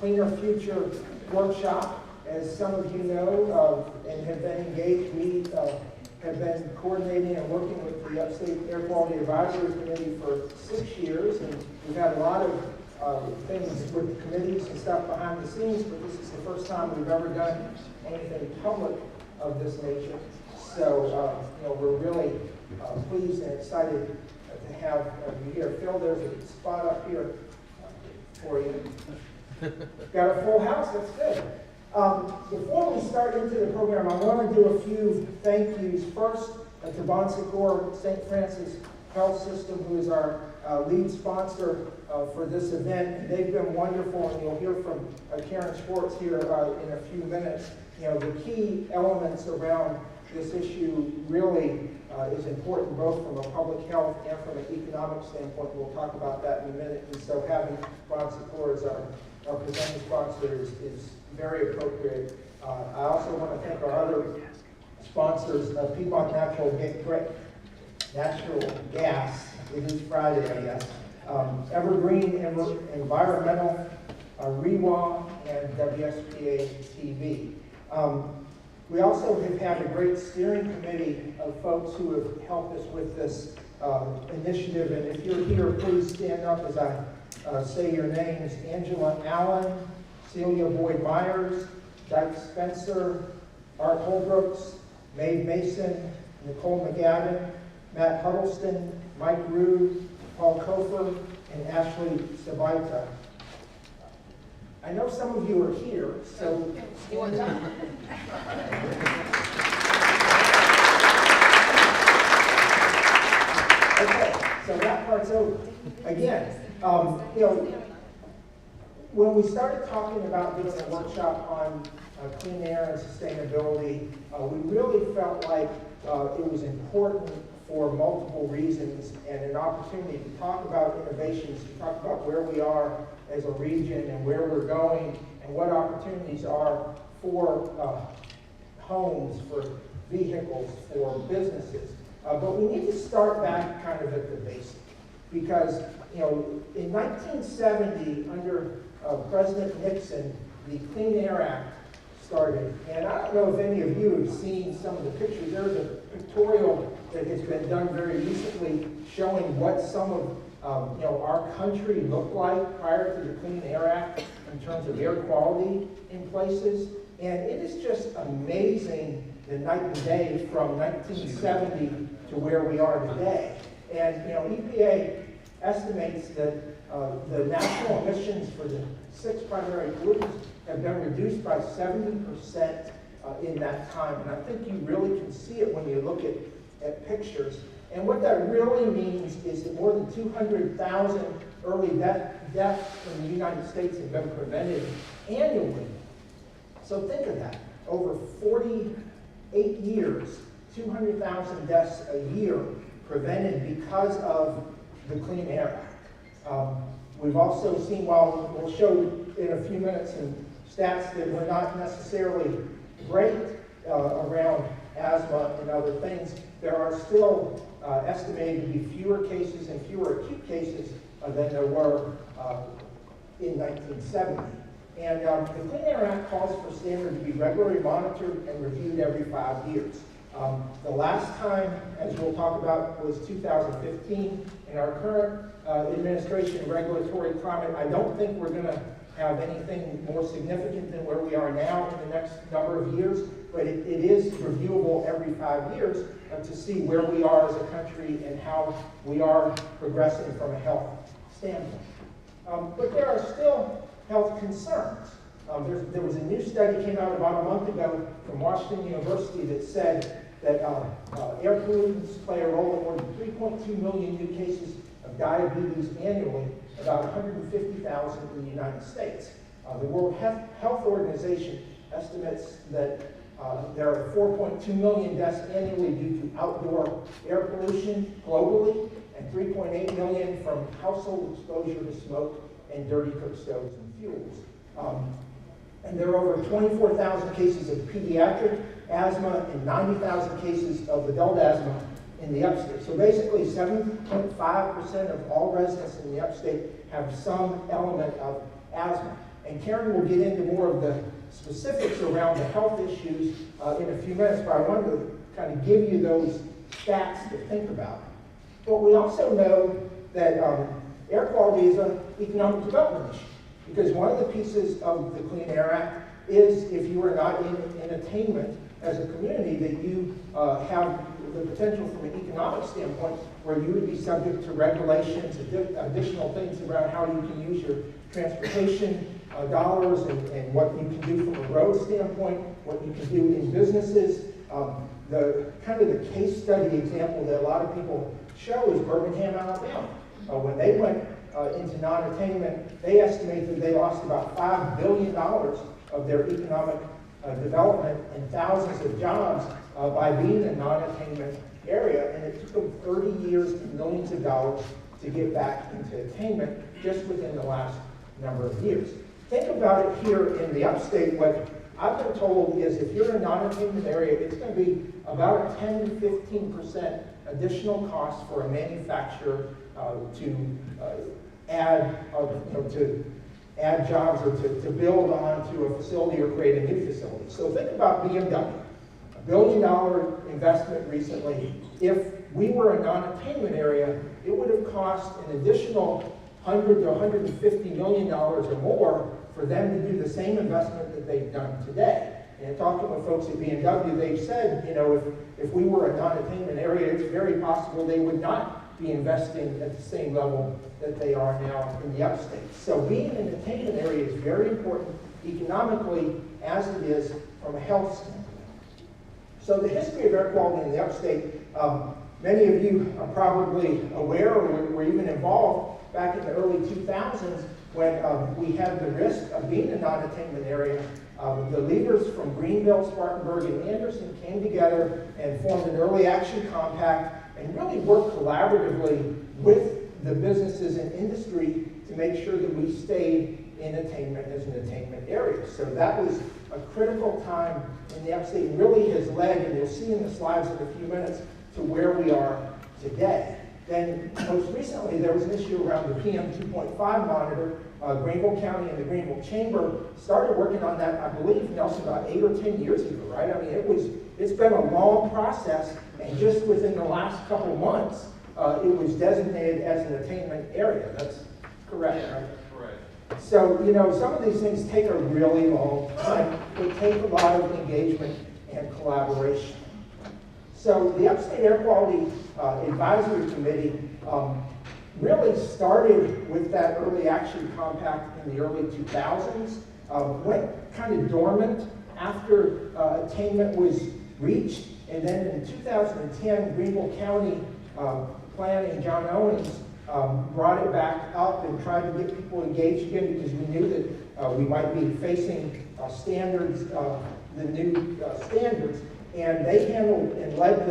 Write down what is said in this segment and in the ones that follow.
Cleaner Future workshop. As some of you know and have been engaged, we have been coordinating and working with the Upstate Air Quality Advisory Committee for 6 years, and we've had a lot of things with the committees and stuff behind the scenes, but this is the first time we've ever done anything public of this nature. So, we're really pleased and excited to have you here. Phil, there's a spot up here for you. Got a full house, that's good. Before we start into the program, I want to do a few thank yous. First, to Bon Secours St. Francis Health System, who is our lead sponsor for this event. They've been wonderful, and you'll hear from Karen Schwartz here in a few minutes. The key elements around this issue really is important, both from a public health and from an economic standpoint. We'll talk about that in a minute. And so having Bon Secours as our presenting sponsor is very appropriate. I also want to thank our other sponsors, Piedmont Natural Gas. It is Friday, I guess. Evergreen Environmental, REWA, and WSPA TV. We also have had a great steering committee of folks who have helped us with this initiative. And if you're here, please stand up as I say your names. Angela Allen, Celia Boyd-Myers, Dyke Spencer, Art Holbrooks, Maeve Mason, Nicole McGavin, Matt Huddleston, Mike Rude, Paul Kofer, and Ashley Sabaita. I know some of you are here, so stand up. Okay, so that part's over. Again, when we started talking about doing a workshop on clean air and sustainability, we really felt like it was important for multiple reasons, and an opportunity to talk about innovations, to talk about where we are as a region and where we're going, and what opportunities are for homes, for vehicles, for businesses. But we need to start back kind of at the basic, because in 1970, under President Nixon, the Clean Air Act started. And I don't know if any of you have seen some of the pictures. There's a pictorial that has been done very recently showing what some of our country looked like prior to the Clean Air Act in terms of air quality in places. And it is just amazing the night and day from 1970 to where we are today. And EPA estimates that the national emissions for the 6 primary pollutants have been reduced by 70% in that time. And I think you really can see it when you look at pictures. And what that really means is that more than 200,000 early deaths in the United States have been prevented annually. So think of that. Over 48 years, 200,000 deaths a year prevented because of the Clean Air Act. We've also seen, while we'll show in a few minutes some stats that were not necessarily great around asthma and other things, there are still estimated to be fewer cases and fewer acute cases than there were in 1970. And the Clean Air Act calls for standards to be regularly monitored and reviewed every 5 years. The last time, as we'll talk about, was 2015. In our current administration regulatory climate, I don't think we're going to have anything more significant than where we are now in the next number of years, but it is reviewable every 5 years to see where we are as a country and how we are progressing from a health standpoint. But there are still health concerns. There was a new study came out about a month ago from Washington University that said that air pollutants play a role in more than 3.2 million new cases of diabetes annually, about 150,000 in the United States. The World Health Organization estimates that there are 4.2 million deaths annually due to outdoor air pollution globally, and 3.8 million from household exposure to smoke and dirty cook stoves and fuels. And there are over 24,000 cases of pediatric asthma and 90,000 cases of adult asthma in the upstate. So basically 7.5% of all residents in the upstate have some element of asthma. And Karen will get into more of the specifics around the health issues in a few minutes, but I wanted to kind of give you those stats to think about. But we also know that air quality is an economic development issue, because one of the pieces of the Clean Air Act is if you are not in attainment as a community, that you have the potential from an economic standpoint where you would be subject to regulations, additional things around how you can use your transportation dollars and what you can do from a road standpoint, what you can do in businesses. The kind of the case study example that a lot of people show is Birmingham, Alabama. When they went into non-attainment, they estimate that they lost about $5 billion of their economic development and thousands of jobs by being a non-attainment area, and it took them 30 years and millions of dollars to get back into attainment just within the last number of years. Think about it here in the upstate. What I've been told is if you're in a non-attainment area, it's going to be about a 10 to 15% additional cost for a manufacturer to add jobs or to build onto a facility or create a new facility. So think about BMW, $1 billion investment recently. If we were a non-attainment area, it would have cost an additional $100 to $150 million or more for them to do the same investment that they've done today. And talking with folks at BMW, they've said, you know, if we were a non-attainment area, it's very possible they would not be investing at the same level that they are now in the upstate. So being in an attainment area is very important economically as it is from a health standpoint. So the history of air quality in the upstate, many of you are probably aware or were even involved back in the early 2000s when we had the risk of being a non-attainment area. The leaders from Greenville, Spartanburg, and Anderson came together and formed an early action compact and really worked collaboratively with the businesses and industry to make sure that we stayed in attainment as an attainment area. So that was a critical time in the upstate and really has led, and you'll see in the slides in a few minutes, to where we are today. Then most recently there was an issue around the PM 2.5 monitor. Greenville County and the Greenville Chamber started working on that, I believe, Nelson, about 8 or 10 years ago, right? I mean, it's been a long process, and just within the last couple months, it was designated as an attainment area. That's correct, right? Correct. So, you know, some of these things take a really long time. They take a lot of engagement and collaboration. So the Upstate Air Quality Advisory Committee really started with that early action compact in the early 2000s, went kind of dormant after attainment was reached, and then in 2010, Greenville County Planning, John Owens, brought it back up and tried to get people engaged again because we knew that we might be facing standards, the new standards. And they handled and led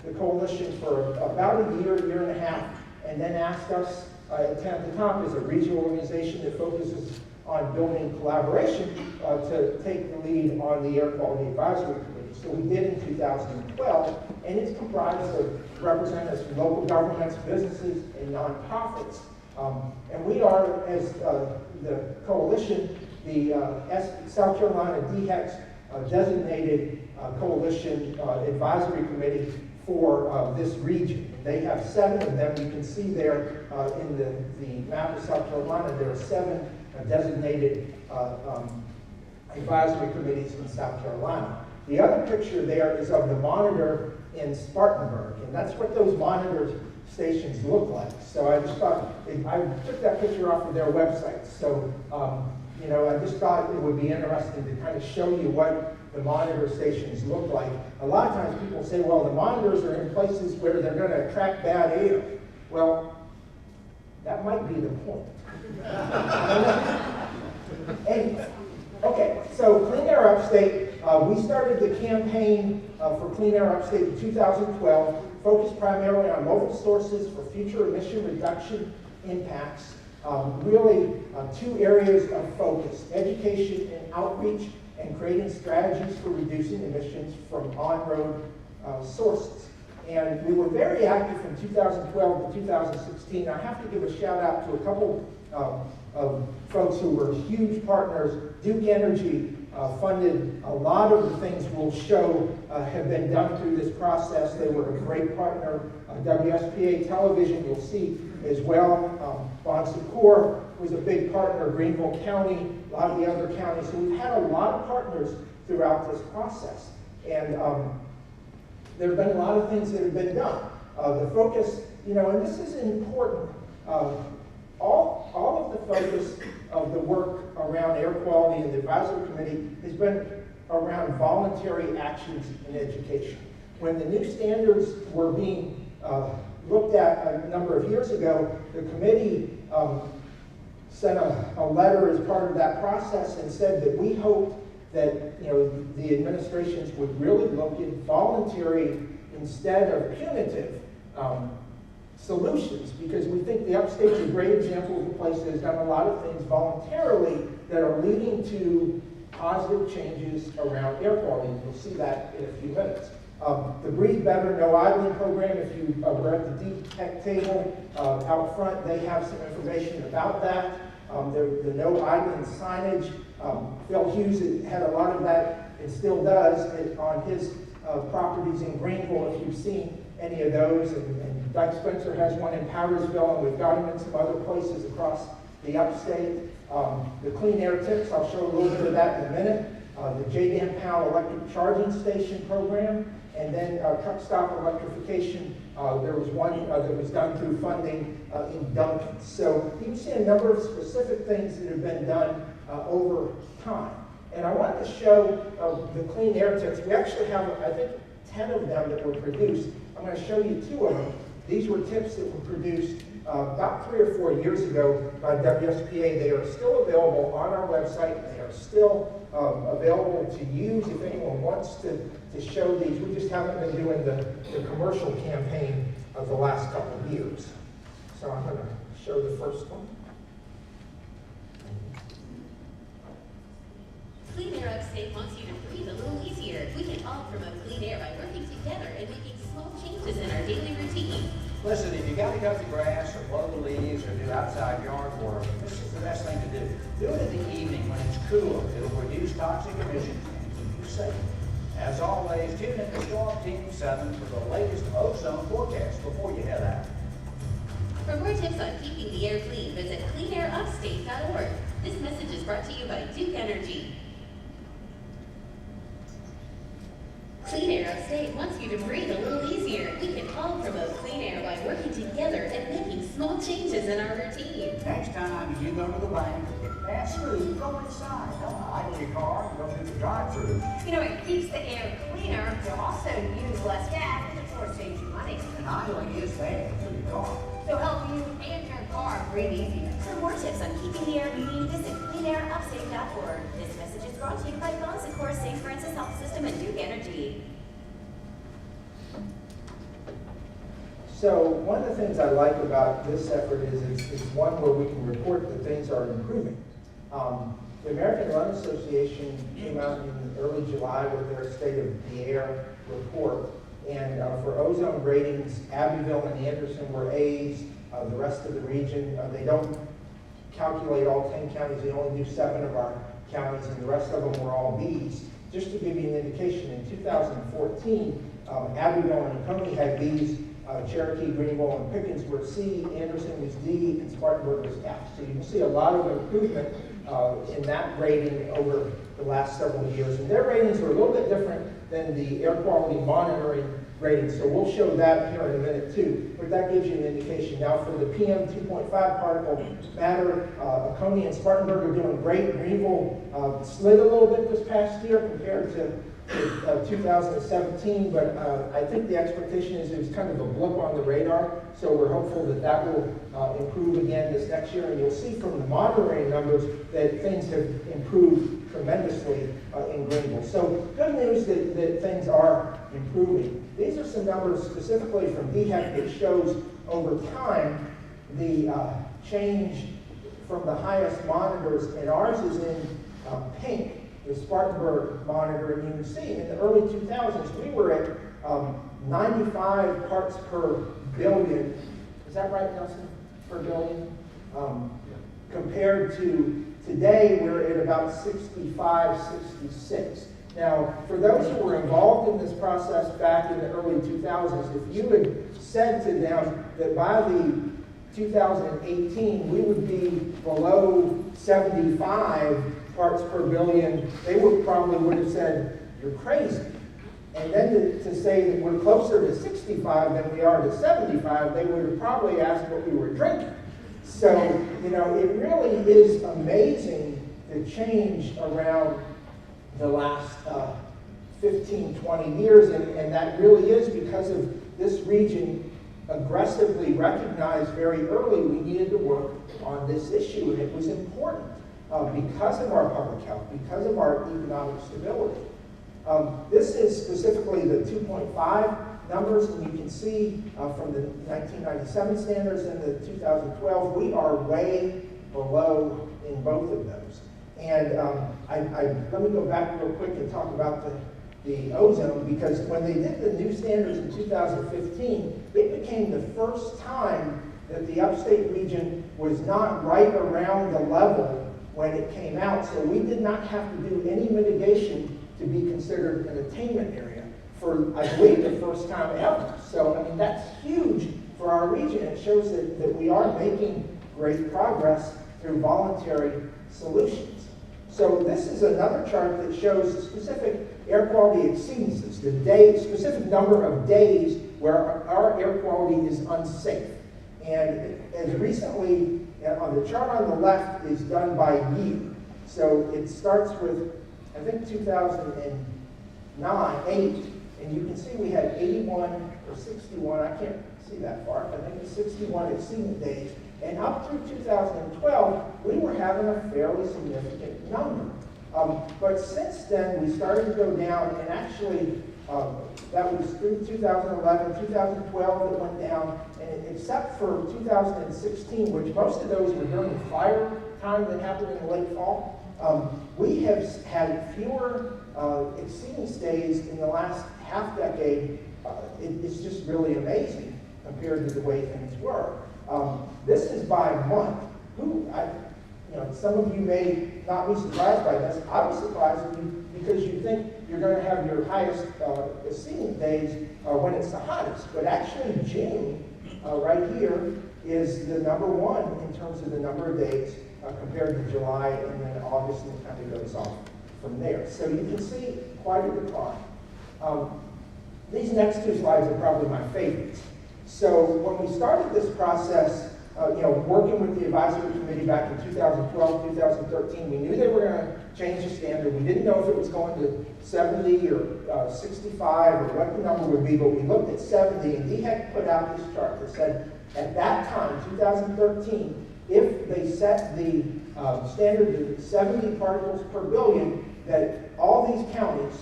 the coalition for about a year and a half, and then asked us at the top as a regional organization that focuses on building collaboration to take the lead on the Air Quality Advisory Committee. So we did in 2012, and it's comprised of representatives from local governments, businesses, and nonprofits. And we are, as the coalition, the South Carolina DHEC's designated coalition advisory committee for this region. They have 7 of them. You can see there in the map of South Carolina, there are 7 designated advisory committees in South Carolina. The other picture there is of the monitor in Spartanburg, and that's what those monitor stations look like. So I just thought, I took that picture off of their website. So, you know, I just thought it would be interesting to kind of show you what the monitor stations look like. A lot of times people say, well, the monitors are in places where they're going to attract bad air. Well, that might be the point. Anyway, okay, so Clean Air Upstate, we started the campaign for Clean Air Upstate in 2012, focused primarily on local sources for future emission reduction impacts. Really 2 areas of focus: education and outreach, and creating strategies for reducing emissions from on-road sources. And we were very active from 2012 to 2016. I have to give a shout out to a couple of folks who were huge partners. Duke Energy funded a lot of the things we'll show have been done through this process. They were a great partner. WSPA Television, you'll see as well. Bon Secours was a big partner. Greenville County, a lot of the other counties. So we've had a lot of partners throughout this process. And there have been a lot of things that have been done. The focus, you know, and this is important. All of the focus of the work around air quality and the advisory committee has been around voluntary actions in education. When the new standards were being looked at a number of years ago, the committee sent a letter as part of that process and said that we hoped that, you know, the administrations would really look at voluntary instead of punitive solutions, because we think the upstate's a great example of a place that has done a lot of things voluntarily that are leading to positive changes around air quality. And you'll see that in a few minutes. The Breathe Better No Idling program, if you were at the DTEC table out front, they have some information about that. The no idling signage, Phil Hughes had a lot of that and still does on his properties in Greenville, if you've seen any of those. And Doug Spencer has one in Powdersville, and we've got them in some other places across the upstate. The clean air tips, I'll show a little bit of that in a minute. The J. Powell electric charging station program, and then truck stop electrification. There was one that was done through funding in Duncan. So you can see a number of specific things that have been done over time. And I wanted to show the clean air tips. We actually have, I think, 10 of them that were produced. I'm going to show you 2 of them. These were tips that were produced about 3 or 4 years ago by WSPA. They are still available on our website. They are still available to use if anyone wants to show these. We just haven't been doing the commercial campaign of the last couple of years. So I'm going to show the first one. Clean Air Upstate wants you to breathe a little easier. We can all promote clean air by working together and making small changes in our daily routine. Listen, if you got to cut the grass or blow the leaves or do outside yard work, this is the best thing to do. Do it in the evening when it's cooler. It'll reduce toxic emissions and keep you safe. As always, tune in to Storm Team 7 for the latest ozone forecast before you head out. For more tips on keeping the air clean, visit cleanairupstate.org. This message is brought to you by Duke Energy. Clean Air Upstate wants you to breathe a little easier. We can all promote clean air by working together and making small changes in our routine. Next time you go to the bank or get fast food, go inside. Don't idle your car and go through the drive-thru. You know, it keeps the air cleaner. You'll also use less gas, and of course saves you money. And idling is bad for your car. So help you and your car breathe easier. For more tips on keeping the air clean, visit cleanairupstate.org. This message is brought to you by Bon Secours, St. Francis Health System, and Duke Energy. So one of the things I like about this effort is it's one where we can report that things are improving. The American Lung Association came out in early July with their State of the Air report. And for ozone ratings, Abbeville and Anderson were A's. The rest of the region, they don't calculate all 10 counties. They only do 7 of our counties, and the rest of them were all B's. Just to give you an indication, in 2014, Abbeville and Oconee had B's. Cherokee, Greenville, and Pickens were C, Anderson was D, and Spartanburg was F. So you can see a lot of improvement in that rating over the last several years. And their ratings are a little bit different than the air quality monitoring ratings. So we'll show that here in a minute too. But that gives you an indication. Now for the PM 2.5 particle matter, Oconee and Spartanburg are doing great. Greenville slid a little bit this past year compared to 2017, but I think the expectation is it was kind of a blip on the radar, so we're hopeful that that will improve again this next year. And you'll see from the monitoring numbers that things have improved tremendously in Greenville. So good news that things are improving. These are some numbers specifically from DHEC that shows over time the change from the highest monitors, and ours is in pink. The Spartanburg monitor, and you can see in the early 2000s we were at 95 parts per billion. Is that right, Nelson? Per billion? Compared to today, we're at about 65, 66. Now, for those who were involved in this process back in the early 2000s, if you had said to them that by the 2018 we would be below 75 parts per billion, they probably would have said, you're crazy. And then to say that we're closer to 65 than we are to 75, they would have probably asked what we were drinking. So, you know, it really is amazing the change around the last 15, 20 years, and that really is because of this region aggressively recognized very early we needed to work on this issue, and it was important because of our public health, because of our economic stability. This is specifically the 2.5 numbers, and you can see from the 1997 standards and the 2012, we are way below in both of those. And let me go back real quick and talk about the ozone, because when they did the new standards in 2015, it became the first time that the upstate region was not right around the level when it came out. So we did not have to do any mitigation to be considered an attainment area for, I believe, the first time ever. So, I mean, that's huge for our region. It shows that we are making great progress through voluntary solutions. So this is another chart that shows specific air quality exceedances, the specific number of days where our air quality is unsafe. And as recently, on the chart on the left is done by year. So it starts with, I think, 2009, 8, and you can see we had 81 or 61, I can't see that far, I think it's 61 exceedant days. And up through 2012, we were having a fairly significant number. But since then, we started to go down, and actually, that was through 2011, 2012, it went down, and except for 2016, which most of those were during the fire time that happened in the late fall, we have had fewer exceedance days in the last half decade. It's just really amazing compared to the way things were. This is by month. Some of you may not be surprised by this. I was surprised because you think you're going to have your highest exceedance days when it's the hottest. But actually, June, right here, is the number one in terms of the number of days compared to July, and then August, and it kind of goes off from there. So you can see quite a decline. These next two slides are probably my favorites. So when we started this process, working with the advisory committee back in 2012, 2013, we knew they were going to change the standard. We didn't know if it was going to 70 or 65 or what the number would be, but we looked at 70, and DHEC put out this chart that said, at that time, 2013, if they set the standard to 70 particles per billion, that all these counties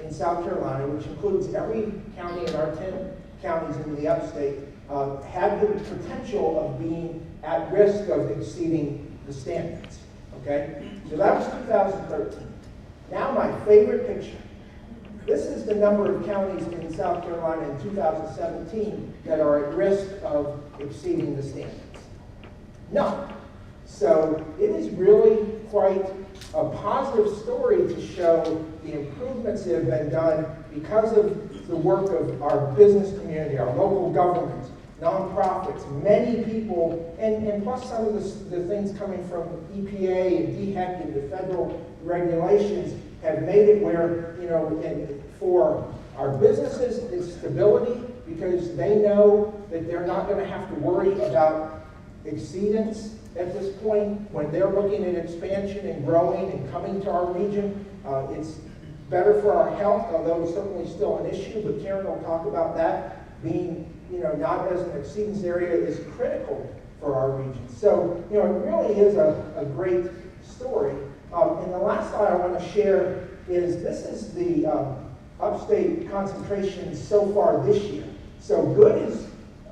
in South Carolina, which includes every county in our 10 counties in the upstate, had the potential of being at risk of exceeding the standards. Okay? So that was 2013. Now my favorite picture. This is the number of counties in South Carolina in 2017 that are at risk of exceeding the standards. None. So it is really quite a positive story to show the improvements that have been done because of the work of our business community, our local governments, nonprofits, many people, and plus some of the things coming from EPA and DHEC and the federal regulations have made it where, and for our businesses, it's stability because they know that they're not going to have to worry about exceedance at this point when they're looking at expansion and growing and coming to our region. It's better for our health, although it's certainly still an issue, but Karen will talk about that. Being, not as an exceedance area is critical for our region. So, it really is a great story. And the last slide I want to share is this is the upstate concentration so far this year. So good is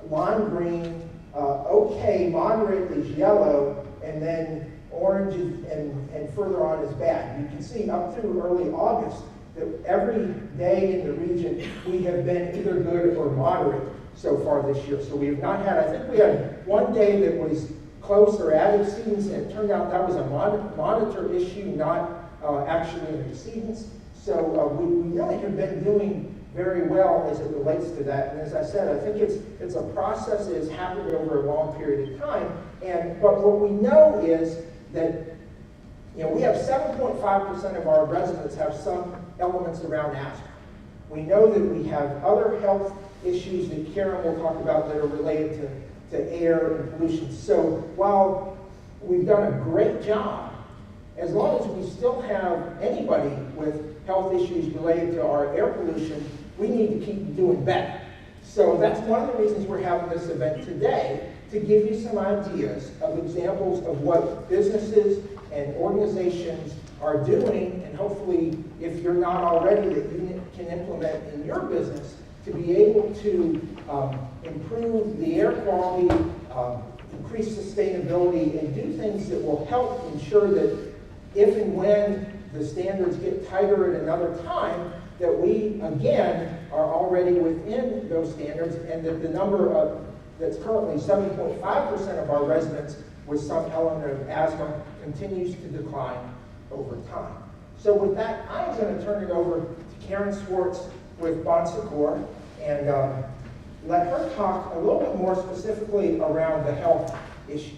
lime green, okay, moderate is yellow, and then orange and further on is bad. You can see up through early August, that every day in the region, we have been either good or moderate so far this year. So we have not had, I think we had one day that was close or added exceedance, and it turned out that was a monitor issue, not actually an exceedance. So we really have been doing very well as it relates to that. And as I said, I think it's a process that has happened over a long period of time. But what we know is that we have 7.5% of our residents have some elements around asthma. We know that we have other health issues that Karen will talk about that are related to air and pollution. So while we've done a great job, as long as we still have anybody with health issues related to our air pollution, we need to keep doing better. So that's one of the reasons we're having this event today, to give you some ideas of examples of what businesses and organizations are doing, and hopefully, if you're not already, that you can implement in your business to be able to improve the air quality, increase sustainability, and do things that will help ensure that if and when the standards get tighter at another time, that we, again, are already within those standards, and that the number of, that's currently 7.5% of our residents with some element of asthma continues to decline over time. So with that, I'm going to turn it over to Karen Swartz with Bon Secours, and let her talk a little bit more specifically around the health issue.